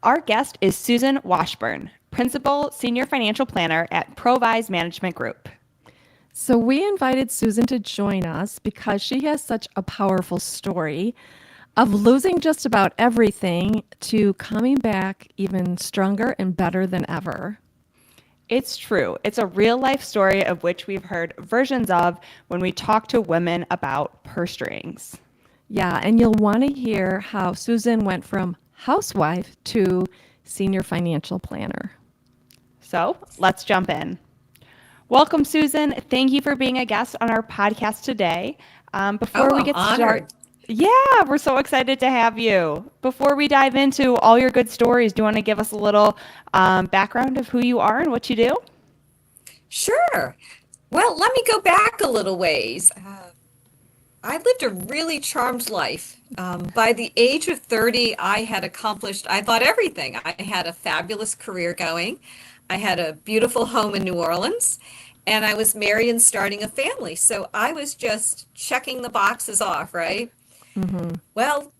Our guest is Susan Washburn, Principal Senior Financial Planner at Provise Management Group. So we invited Susan to join us because she has such a powerful story of losing just about everything to coming back even stronger and better than ever. It's true. It's a real life story of which we've heard versions of when we talk to women about purse strings. Yeah, and you'll want to hear how Susan went from housewife to senior financial planner. So let's jump in. Welcome, Susan. Thank you for being a guest on our podcast today. Before we I'm get started, honored. yeah, we're so excited to have you. Before we dive into all your good stories, do you want to give us a little background of who you are and what you do? Sure. Well, let me go back a little ways. I lived a really charmed life. By the age of 30, I had accomplished, I thought, everything. I had a fabulous career going. I had a beautiful home in New Orleans, and I was married and starting a family. So I was just checking the boxes off, right? Well,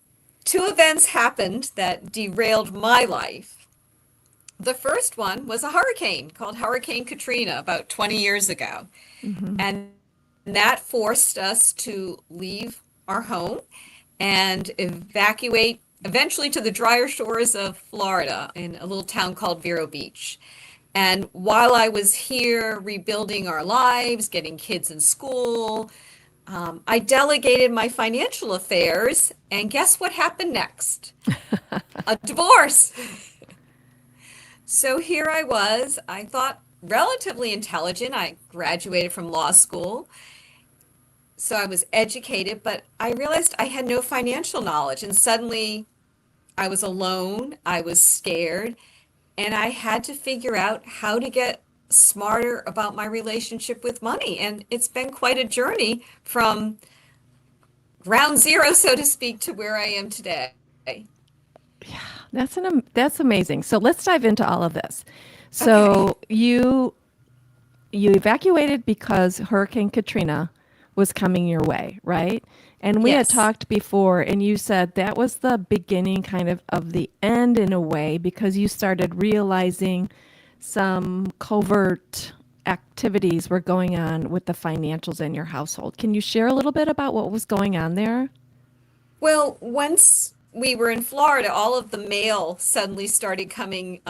two events happened that derailed my life. The first one was a hurricane called Hurricane Katrina about 20 years ago. And that forced us to leave our home and evacuate eventually to the drier shores of Florida in a little town called Vero Beach. And while I was here rebuilding our lives, getting kids in school, I delegated my financial affairs. And guess what happened next? A divorce. So here I was, I thought relatively intelligent. I graduated from law school. So I was educated, but I realized I had no financial knowledge. And suddenly I was alone, I was scared, and I had to figure out how to get smarter about my relationship with money. And it's been quite a journey from ground zero, so to speak, to where I am today. That's amazing. So let's dive into all of this. Okay. So you evacuated because Hurricane Katrina was coming your way, right? And we had Yes. talked before, and you said that was the beginning kind of the end in a way because you started realizing some covert activities were going on with the financials in your household. Can you share a little bit about what was going on there? Well, once we were in Florida, all of the mail suddenly started coming.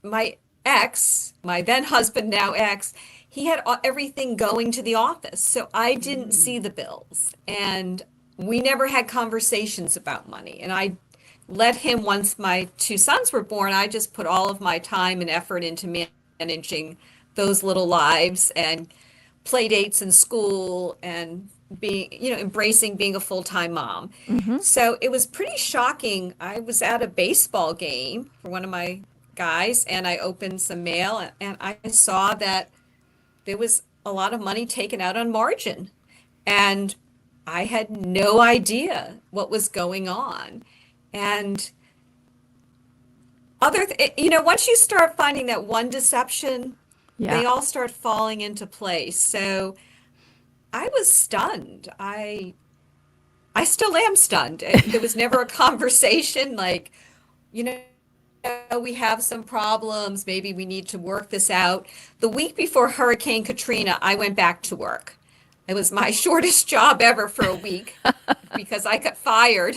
My ex, my then husband, now ex, he had everything going to the office. So I didn't see the bills. And we never had conversations about money. And I let him, once my two sons were born, I just put all of my time and effort into managing those little lives and play dates in school and being, embracing being a full-time mom. So it was pretty shocking. I was at a baseball game for one of my guys and I opened some mail and I saw that there was a lot of money taken out on margin. And I had no idea what was going on. And once you start finding that one deception, Yeah. they all start falling into place. So I was stunned. I still am stunned. There was never a conversation like, you know, we have some problems. Maybe we need to work this out. The week before Hurricane Katrina, I went back to work. It was my shortest job ever for a week because I got fired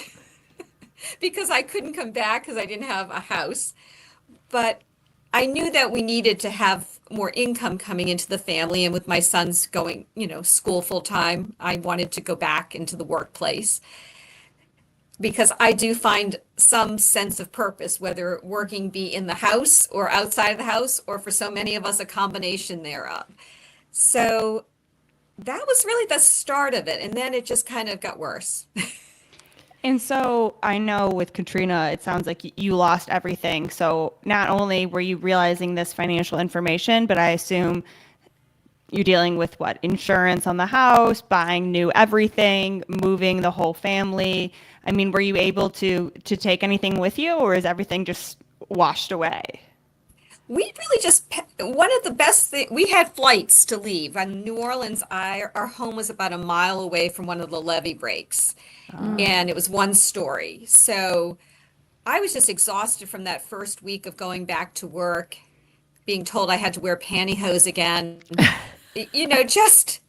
because I couldn't come back because I didn't have a house. But I knew that we needed to have more income coming into the family. And with my sons going, school full time, I wanted to go back into the workplace because I do find some sense of purpose, whether working be in the house or outside of the house, or for so many of us, a combination thereof. So that was really the start of it. And then it just kind of got worse. And so I know with Katrina, it sounds like you lost everything. So not only were you realizing this financial information, but I assume you're dealing with what? Insurance on the house, buying new everything, moving the whole family. I mean, were you able to take anything with you, or is everything just washed away? We really just, one of the best things, we had flights to leave. In New Orleans, our home was about a mile away from one of the levee breaks, and it was one story. So I was just exhausted from that first week of going back to work, being told I had to wear pantyhose again. You know, just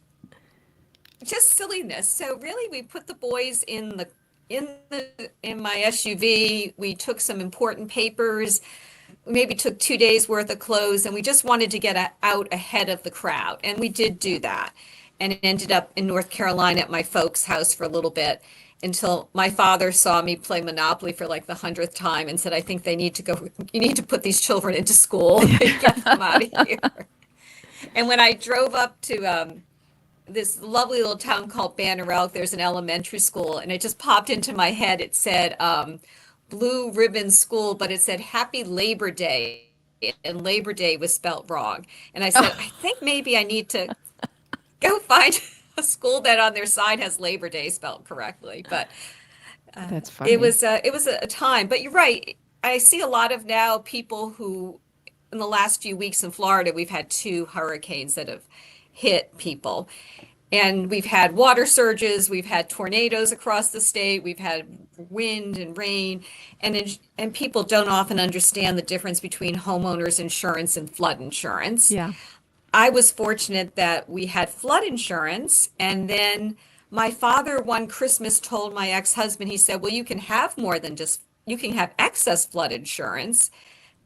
silliness. So really, we put the boys in my SUV. We took some important papers. We maybe took 2 days worth of clothes, and we just wanted to get out ahead of the crowd. And we did do that. And it ended up in North Carolina at my folks' house for a little bit until my father saw me play Monopoly for like the 100th time and said, I think they need to go, you need to put these children into school and get them out of here. And when I drove up to this lovely little town called Banner Elk, there's an elementary school, and it just popped into my head. It said Blue Ribbon School, but it said Happy Labor Day, and Labor Day was spelt wrong. And I said, I think maybe I need to go find a school that on their side has Labor Day spelled correctly. But That's funny. it was a time. But you're right. I see a lot of now people who, in the last few weeks in Florida, we've had 2 hurricanes that have hit people. And we've had water surges, we've had tornadoes across the state, we've had wind and rain, and people don't often understand the difference between homeowners insurance and flood insurance. Yeah. I was fortunate that we had flood insurance, and then my father one Christmas told my ex-husband, he said, well, you can have more than just, you can have excess flood insurance.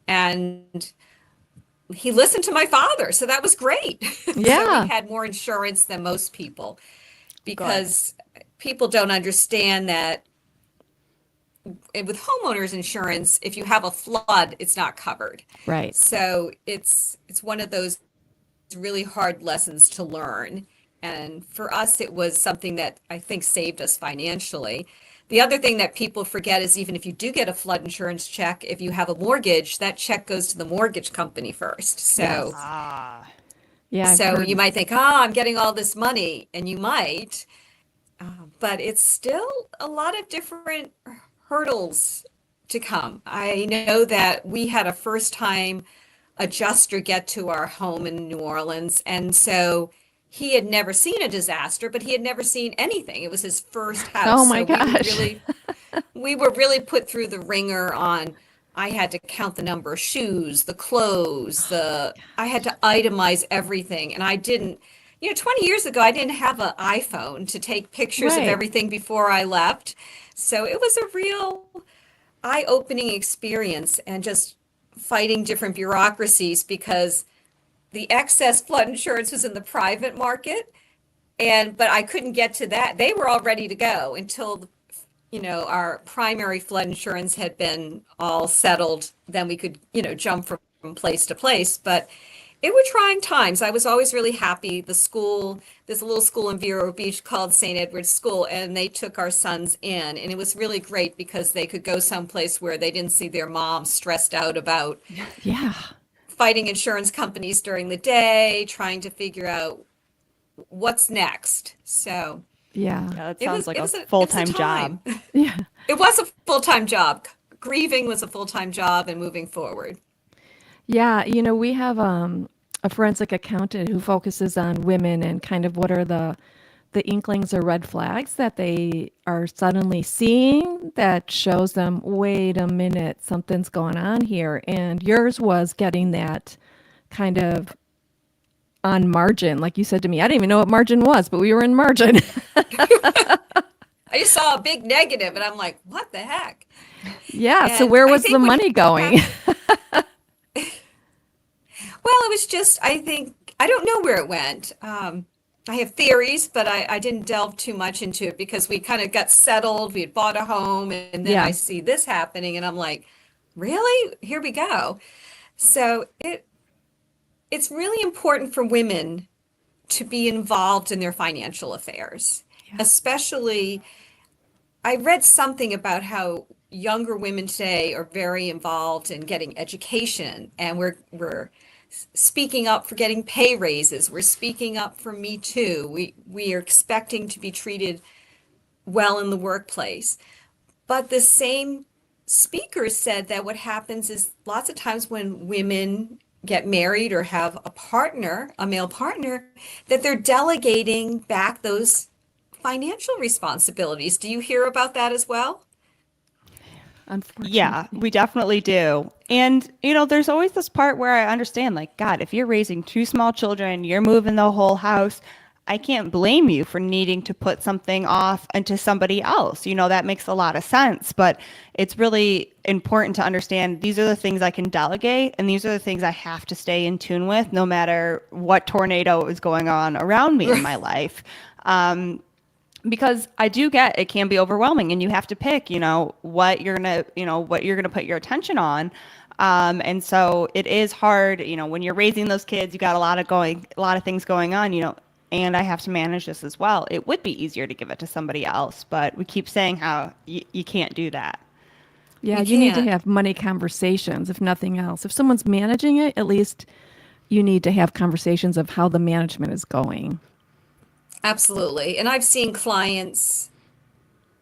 And he listened to my father, so that was great. Yeah. So we had more insurance than most people, because people don't understand that with homeowners insurance, if you have a flood, it's not covered. Right. So it's one of those really hard lessons to learn. And for us, it was something that I think saved us financially. The other thing that people forget is even if you do get a flood insurance check, if you have a mortgage, that check goes to the mortgage company first. So, Yeah. I've so heard- you might think, I'm getting all this money, and you might, but it's still a lot of different hurdles to come. I know that we had a first-time adjuster get to our home in New Orleans, and so he had never seen a disaster, but he had never seen anything. It was his first house. Oh my So gosh. we were really put through the ringer on, I had to count the number of shoes, the clothes, I had to itemize everything. And I didn't, 20 years ago, I didn't have an iPhone to take pictures of Right. everything before I left. So it was a real eye-opening experience, and just fighting different bureaucracies, because the excess flood insurance was in the private market, but I couldn't get to that. They were all ready to go until, our primary flood insurance had been all settled. Then we could, jump from place to place. But it were trying times. I was always really happy. The school, there's a little school in Vero Beach called St. Edward's School, and they took our sons in. And it was really great because they could go someplace where they didn't see their mom stressed out about Yeah. fighting insurance companies during the day, trying to figure out what's next. So Yeah. Yeah, that it sounds was like it a was a full-time time. job. Yeah. It was a full-time job. Grieving was a full-time job, and moving forward. Yeah. We have a forensic accountant who focuses on women and kind of what are the inklings or red flags that they are suddenly seeing that shows them, wait a minute, something's going on here. And yours was getting that kind of on margin. Like you said to me, I didn't even know what margin was, but we were in margin. I just saw a big negative, and I'm like, what the heck? Yeah. So And where I was think the what money going? Well, it was just, I think, I don't know where it went. I have theories, but I didn't delve too much into it because we kind of got settled. We had bought a home, and then Yeah. I see this happening, and I'm like, really? Here we go. So it's really important for women to be involved in their financial affairs, especially, I read something about how younger women today are very involved in getting education, and we're speaking up for getting pay raises. We're speaking up for Me Too. We are expecting to be treated well in the workplace. But the same speaker said that what happens is lots of times when women get married or have a partner, a male partner, that they're delegating back those financial responsibilities. Do you hear about that as well? unfortunately. Yeah, we definitely do. And, there's always this part where I understand, like, God, if you're raising two small children, you're moving the whole house. I can't blame you for needing to put something off into somebody else. That makes a lot of sense. But it's really important to understand these are the things I can delegate, and these are the things I have to stay in tune with no matter what tornado is going on around me in my life. Because I do get it can be overwhelming and you have to pick, what you're gonna put your attention on. And so it is hard, when you're raising those kids, you got a lot of things going on, and I have to manage this as well. It would be easier to give it to somebody else, but we keep saying how you can't do that. Yeah, You you need to can't. have money conversations, if nothing else. If someone's managing it, at least you need to have conversations of how the management is going. Absolutely. And I've seen clients,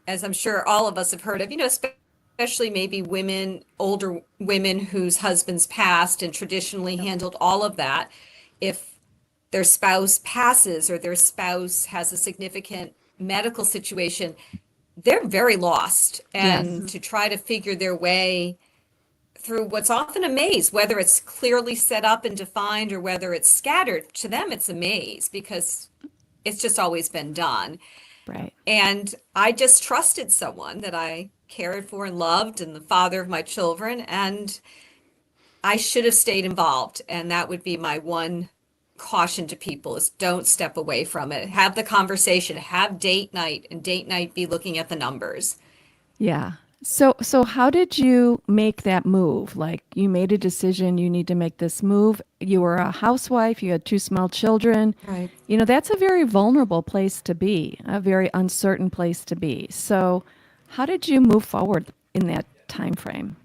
as I'm sure all of us have heard of, especially maybe women, older women whose husbands passed and traditionally handled all of that. If their spouse passes or their spouse has a significant medical situation, they're very lost. Yes. And to try to figure their way through what's often a maze, whether it's clearly set up and defined or whether it's scattered, to them it's a maze because it's just always been done. Right. And I just trusted someone that I cared for and loved and the father of my children. And I should have stayed involved. And that would be my one caution to people is don't step away from it. Have the conversation, have date night, and date night be looking at the numbers. Yeah. So how did you make that move? Like you made a decision, you need to make this move. You were a housewife, you had two small children. Right. That's a very vulnerable place to be, a very uncertain place to be. So how did you move forward in that time frame?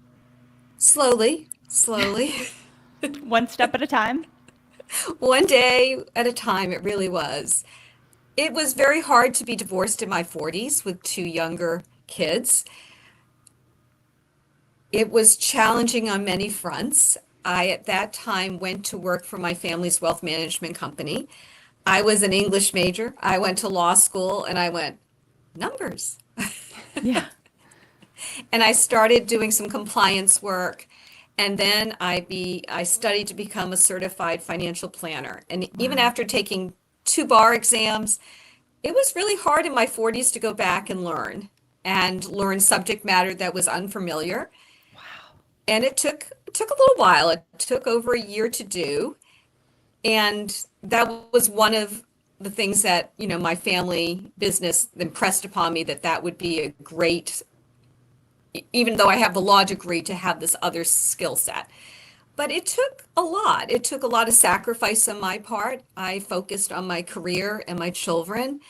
Slowly, slowly, One step at a time. one day at a time, it really was. It was very hard to be divorced in my 40s with two younger kids. It was challenging on many fronts. I, at that time, went to work for my family's wealth management company. I was an English major. I went to law school and I went, numbers. Yeah. And I started doing some compliance work. And then I studied to become a certified financial planner. And even Wow. after taking two bar exams, it was really hard in my 40s to go back and learn subject matter that was unfamiliar. And it took a little while. It took over a year to do. And that was one of the things that, my family business impressed upon me that that would be a great, even though I have the law degree, to have this other skill set. But it took a lot. It took a lot of sacrifice on my part. I focused on my career and my children.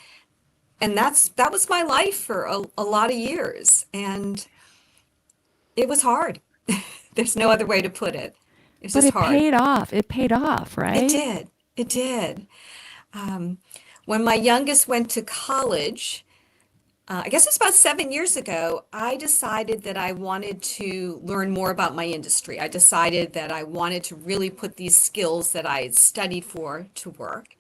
And that was my life for a lot of years. And it was hard. There's no other way to put it. It's But just it hard. paid off. It paid off, It right? did. It did. Um, when my youngest went to college, I guess it was about 7 years ago, I decided that I wanted to learn more about my industry. I decided that I wanted to really put these skills that I had studied for to work.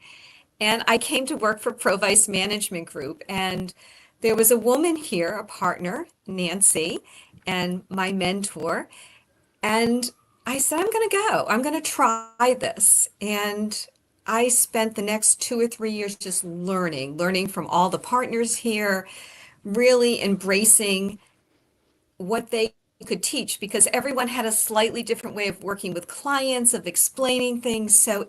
And I came to work for Provice Management Group. And there was a woman here, a partner, Nancy, and my mentor. And I said, I'm going to go. I'm going to try this. And I spent the next 2 or 3 years just learning from all the partners here, really embracing what they could teach because everyone had a slightly different way of working with clients, of explaining things. So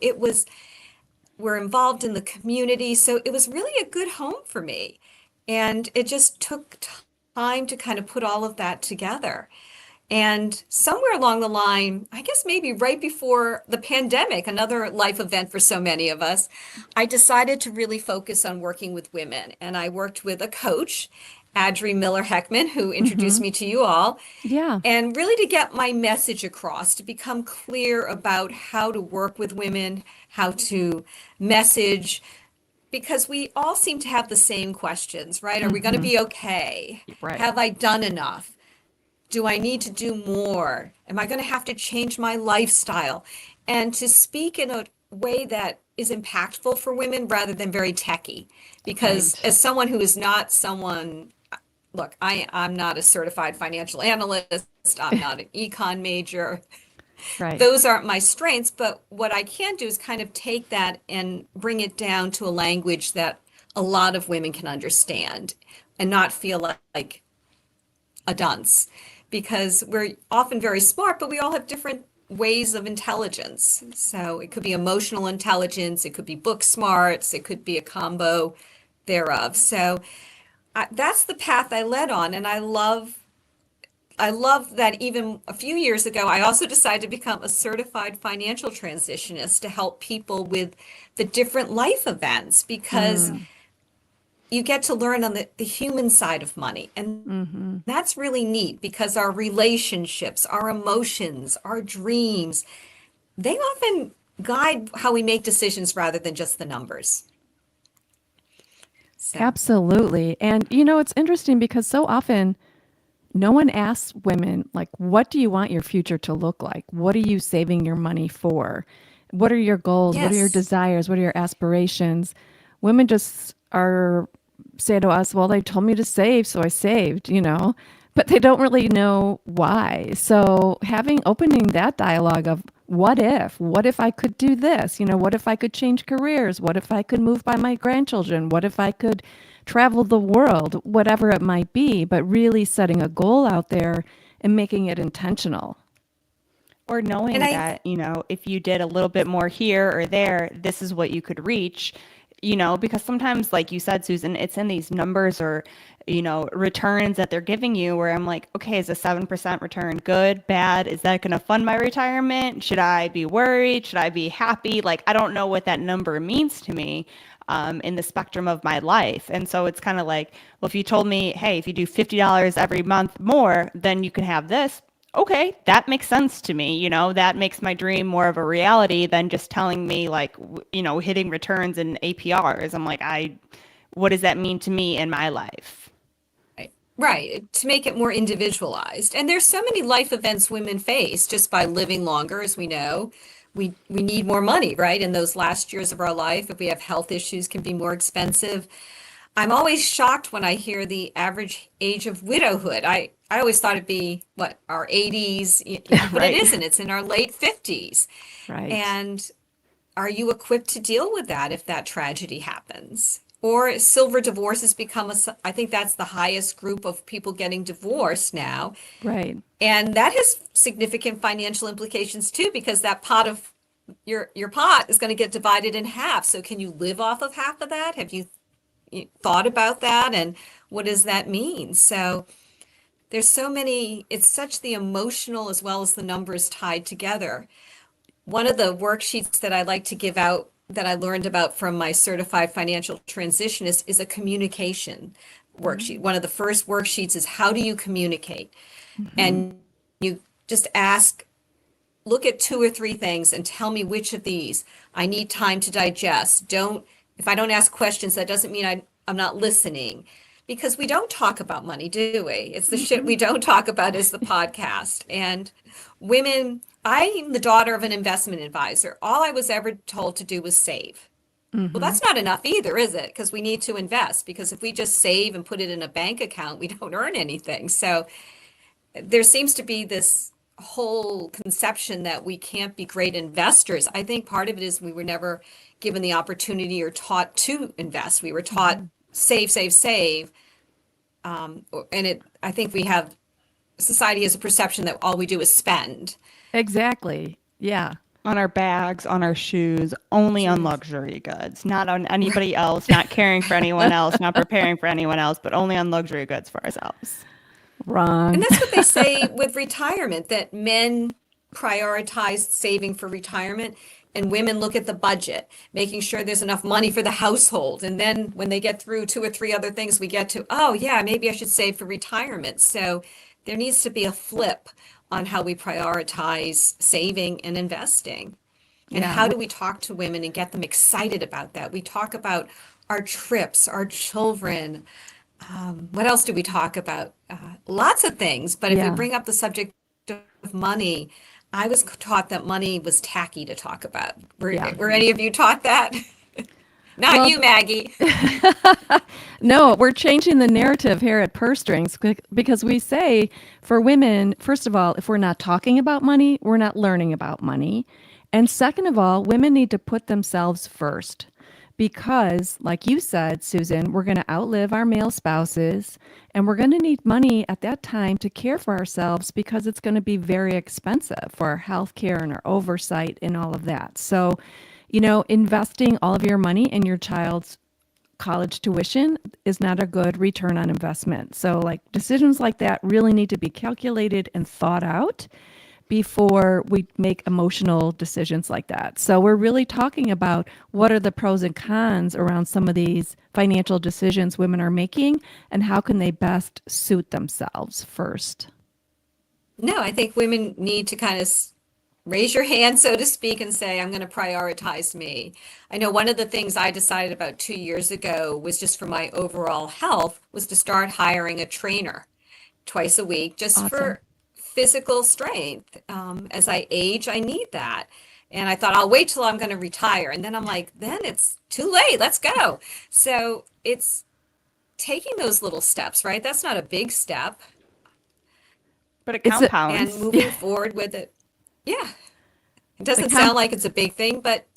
we're involved in the community. So it was really a good home for me. And it just took time to kind of put all of that together. And somewhere along the line, I guess maybe right before the pandemic, another life event for so many of us, I decided to really focus on working with women. And I worked with a coach, Adri Miller Heckman, who introduced Mm-hmm. me to you all, Yeah. and really to get my message across, to become clear about how to work with women, how to message, because we all seem to have the same questions, right? Are we going to Mm-hmm. be okay? Right. Have I done enough? Do I need to do more? Am I going to have to change my lifestyle? And to speak in a way that is impactful for women rather than very techy. Because Right. as someone who is not someone look, I'm not a certified financial analyst. I'm not an econ major. Right. Those aren't my strengths, but what I can do is kind of take that and bring it down to a language that a lot of women can understand and not feel like a dunce, because we're often very smart, but we all have different ways of intelligence. So it could be emotional intelligence, it could be book smarts, it could be a combo thereof. So that's the path I led on, and I love that even a few years ago, I also decided to become a certified financial transitionist to help people with the different life events, because you get to learn on the human side of money. And that's really neat, because our relationships, our emotions, our dreams, they often guide how we make decisions rather than just the numbers. So, Absolutely. And you know, it's interesting because so often no one asks women, like, what do you want your future to look like? What are you saving your money for? What are your goals? What are your yes. desires? What are your aspirations? Women just are say to us, well, they told me to save, so I saved, you know, but they don't really know why. So having opening that dialogue of what if I could do this? You know, what if I could change careers? What if I could move by my grandchildren? What if I could travel the world? Whatever it might be, but really setting a goal out there and making it intentional. Or And knowing that, if you did a little bit more here or there, this is what you could reach, because sometimes, like you said, Susan, it's in these numbers or, returns that they're giving you where I'm like, okay, is a 7% return good, bad? Is that going to fund my retirement? Should I be worried? Should I be happy? Like, I don't know what that number means to me. In the spectrum of my life. And so it's kind of like, well, if you told me, hey, if you do $50 every month more, then you can have this. Okay, that makes sense to me. That makes my dream more of a reality than just telling me like, hitting returns and APRs. I'm like, what does that mean to me in my life? right, to make it more individualized. And there's so many life events women face just by living longer, as we know. We need more money, right? In those last years of our life, if we have health issues, can be more expensive. I'm always shocked when I hear the average age of widowhood. I always thought it'd be what, our 80s, but it Right. isn't. It's in our late 50s. Right. And are you equipped to deal with that if that tragedy happens? Or silver divorce has become I think that's the highest group of people getting divorced now. Right. And that has significant financial implications too, because that pot of your pot is going to get divided in half. So can you live off of half of that? Have you thought about that? And what does that mean? So there's so many, it's such the emotional as well as the numbers tied together. One of the worksheets that I like to give out that I learned about from my certified financial transitionist is a communication worksheet. One of the first worksheets is how do you communicate? And you just look at two or three things and tell me which of these I need time to digest. If I don't ask questions, that doesn't mean I'm not listening, because we don't talk about money, do we? It's the shit we don't talk about is the podcast. And women, I'm the daughter of an investment advisor. All I was ever told to do was save. Well, that's not enough either, is it? Because we need to invest, because if we just save and put it in a bank account, we don't earn anything. So there seems to be this whole conception that we can't be great investors. I think part of it is we were never given the opportunity or taught to invest. We were taught save, save, save. I think society has a perception that all we do is spend. Exactly. Yeah. On our bags, on our shoes, only on luxury goods, not on anybody else, not caring for anyone else, not preparing for anyone else, but only on luxury goods for ourselves. Wrong. And that's what they say with retirement, that men prioritize saving for retirement and women look at the budget, making sure there's enough money for the household. And then when they get through two or three other things, we get to, oh yeah, maybe I should save for retirement. So there needs to be a flip on how we prioritize saving and investing. And Yeah. how do we talk to women and get them excited about that? We talk about our trips, our children. What else do we talk about? Lots of things. But if we Yeah. bring up the subject of money, I was taught that money was tacky to talk about. Yeah. Were any of you taught that? Not Well, you, Maggie. no, we're changing the narrative here at Purse Strings because we say for women, first of all, if we're not talking about money, we're not learning about money. And second of all, women need to put themselves first because, like you said, Susan, we're going to outlive our male spouses and we're going to need money at that time to care for ourselves because it's going to be very expensive for our health care and our oversight and all of that. So, investing all of your money in your child's college tuition is not a good return on investment. So, like, decisions like that really need to be calculated and thought out before we make emotional decisions like that. So, we're really talking about what are the pros and cons around some of these financial decisions women are making and how can they best suit themselves first. No, I think women need to kind of raise your hand, so to speak, and say, I'm going to prioritize me. I know one of the things I decided about 2 years ago was just for my overall health was to start hiring a trainer twice a week just Awesome. for physical strength. As I age, I need that. And I thought, I'll wait till I'm going to retire. And then I'm like, then it's too late. Let's go. So it's taking those little steps, right? That's not a big step. But it It's a, And compounds. moving forward with it. Yeah. It the doesn't comp sound like it's a big thing, but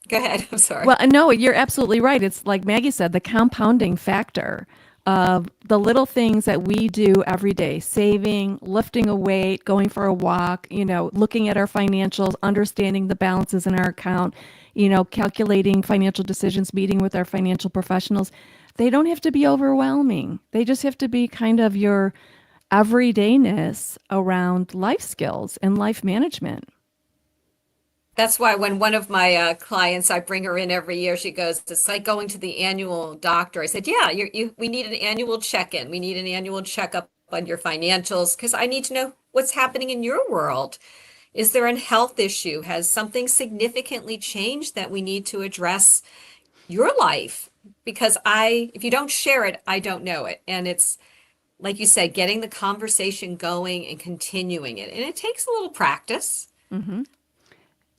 go ahead. I'm sorry. Well, no, you're absolutely right. It's like Maggie said, the compounding factor of the little things that we do every day, saving, lifting a weight, going for a walk, looking at our financials, understanding the balances in our account, calculating financial decisions, meeting with our financial professionals. They don't have to be overwhelming. They just have to be kind of your everydayness around life skills and life management. That's why when one of my clients, I bring her in every year, she goes, it's like going to the annual doctor. I said, yeah, we need an annual check-in. We need an annual checkup on your financials because I need to know what's happening in your world. Is there a health issue? Has something significantly changed that we need to address your life? Because if you don't share it, I don't know it. And it's, like you said, getting the conversation going and continuing it. And it takes a little practice. Hmm.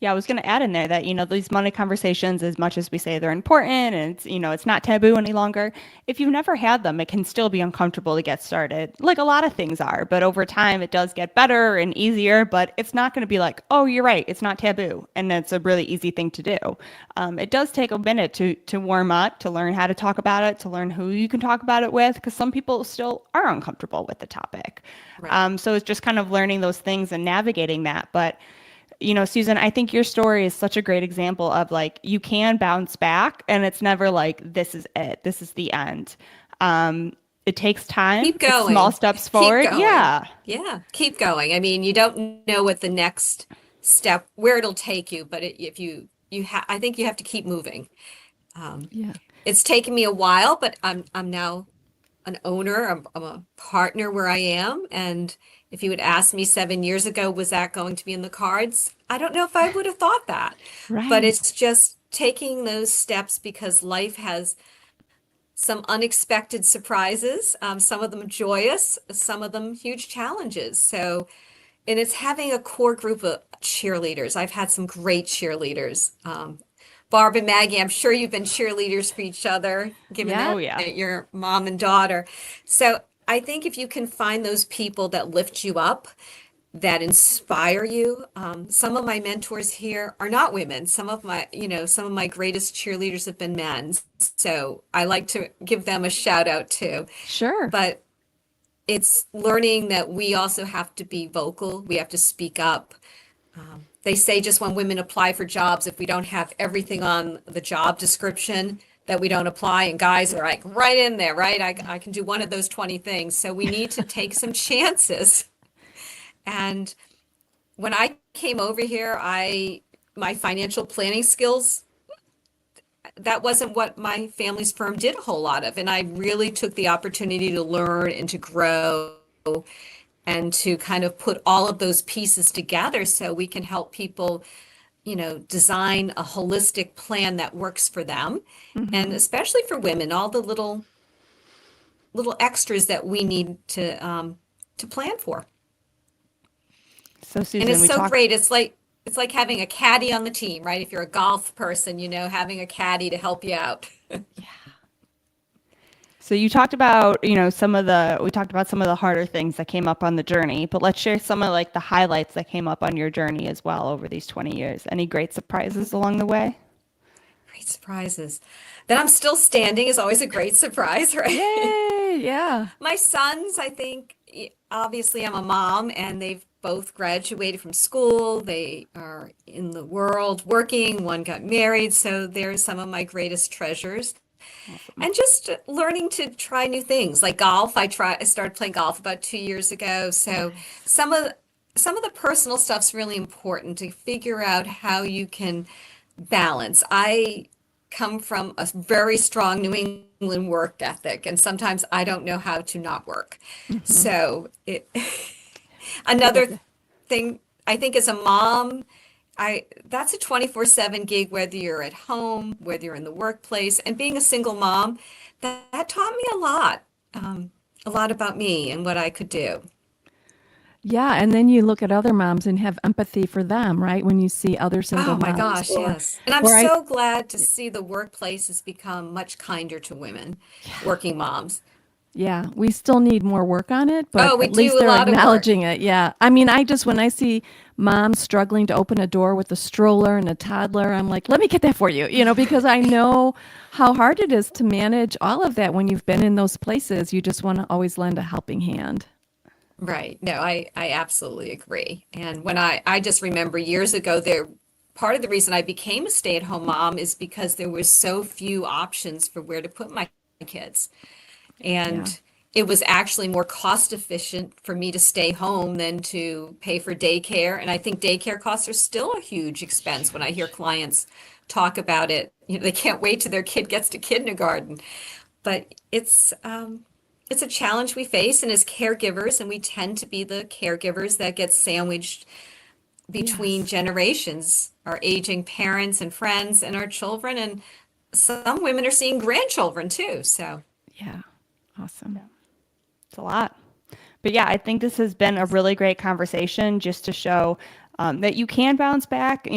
Yeah, I was going to add in there that, these money conversations, as much as we say they're important and it's not taboo any longer, if you've never had them, it can still be uncomfortable to get started, like a lot of things are. But over time, it does get better and easier, but it's not going to be like, oh, you're right, it's not taboo. And it's a really easy thing to do. It does take a minute to warm up, to learn how to talk about it, to learn who you can talk about it with, because some people still are uncomfortable with the topic. Right. So it's just kind of learning those things and navigating that. But Susan, I think your story is such a great example of like you can bounce back and it's never like this is it. This is the end. It takes time. Keep It's small going. steps Keep forward. going. Yeah. Yeah, keep going. I mean, you don't know what the next step, where it'll take you, but if I think you have to keep moving. Um, Yeah. it's taken me a while, but I'm now an owner. I'm a partner where I am. And if you had asked me 7 years ago, was that going to be in the cards? I don't know if I would have thought that. But Right. it's just taking those steps because life has some unexpected surprises, some of them joyous, some of them huge challenges. So, and it's having a core group of cheerleaders. I've had some great cheerleaders. Barb and Maggie, I'm sure you've been cheerleaders for each other, given Yeah. Oh, that yeah. you're mom and daughter. So I think if you can find those people that lift you up, that inspire you. Some of my mentors here are not women. Some of my greatest cheerleaders have been men. So I like to give them a shout out too. Sure. But it's learning that we also have to be vocal. We have to speak up. They say just when women apply for jobs, if we don't have everything on the job description, that we don't apply. And guys are like right in there, right? I can do one of those 20 things. So we need to take some chances. And when I came over here, my financial planning skills, that wasn't what my family's firm did a whole lot of. And I really took the opportunity to learn and to grow and to kind of put all of those pieces together so we can help people, design a holistic plan that works for them. And Hmm. especially for women, all the little extras that we need to plan for. So And Susan, it's we so talked. great. it's like having a caddy on the team, right? If you're a golf person, having a caddy to help you out. So you talked about, we talked about some of the harder things that came up on the journey, but let's share some of like the highlights that came up on your journey as well over these 20 years. Any great surprises along the way? Great surprises. That I'm still standing is always a great surprise, right? Yay! Yeah. My sons, I think, obviously I'm a mom and they've both graduated from school. They are in the world working. One got married, so they're some of my greatest treasures. And just learning to try new things like golf. I started playing golf about 2 years ago. So Nice. some of the personal stuff's really important to figure out how you can balance. I come from a very strong New England work ethic, and sometimes I don't know how to not work. Hmm. So another thing, I think as a mom, I that's a 24/7 gig, whether you're at home, whether you're in the workplace, and being a single mom, that taught me a lot about me and what I could do. Yeah, and then you look at other moms and have empathy for them, right? When you see other single Oh my moms, gosh, yes. And I'm or I, so glad to see the workplace has become much kinder to women, working moms. yeah, we still need more work on it, but Oh, we at least do a they're lot of work. acknowledging it. Yeah. I mean, when I see moms struggling to open a door with a stroller and a toddler, I'm like, let me get that for you, because I know how hard it is to manage all of that when you've been in those places. You just want to always lend a helping hand. Right. No, I absolutely agree. And when I just remember years ago part of the reason I became a stay-at-home mom is because there was so few options for where to put my kids. Yeah. And it was actually more cost efficient for me to stay home than to pay for daycare. And I think daycare costs are still a huge expense when I hear Huge. clients talk about it. They can't wait till their kid gets to kindergarten. But it's a challenge we face, and as caregivers, and we tend to be the caregivers that get sandwiched between Yes. generations, our aging parents and friends and our children, and some women are seeing grandchildren too. So Yeah. Awesome. It's a lot. But yeah, I think this has been a really great conversation just to show that you can bounce back.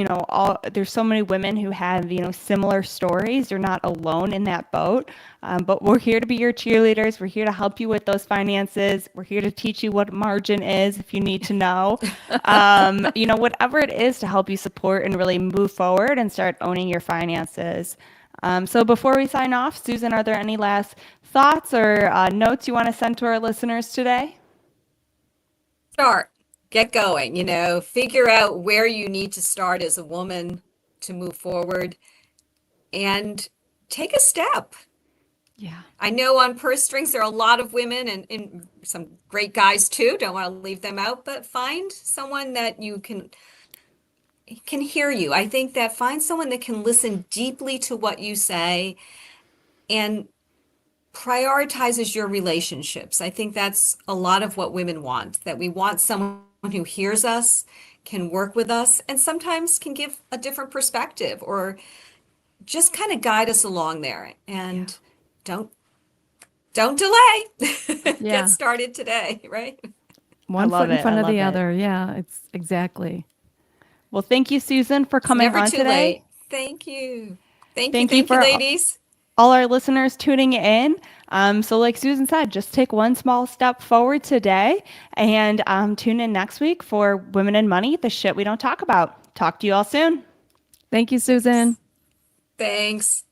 There's so many women who have, similar stories. You're not alone in that boat. But we're here to be your cheerleaders. We're here to help you with those finances. We're here to teach you what margin is if you need to know. Whatever it is to help you support and really move forward and start owning your finances. So before we sign off, Susan, are there any last thoughts or notes you want to send to our listeners today? start, get going, figure out where you need to start as a woman to move forward and take a step. Yeah. I know on purse strings there are a lot of women and some great guys too. Don't want to leave them out, but find someone that you can hear you. I think that find someone that can listen deeply to what you say and prioritizes your relationships. I think that's a lot of what women want, that we want someone who hears us, can work with us, and sometimes can give a different perspective or just kind of guide us along there. Yeah. And don't don't delay. Get Yeah. started today, right? I One love foot in it. I front of love the it. other. Yeah, it's exactly. Well, thank you, Susan, for It's coming never on too today. late. Thank you. Thank you. Thank you Thank you, for ladies. all our listeners tuning in. So, like Susan said, just take one small step forward today and tune in next week for Women in Money, the shit we don't talk about. Talk to you all soon. Thank you, Susan. Thanks.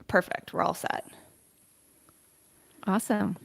Perfect. We're all set. Awesome.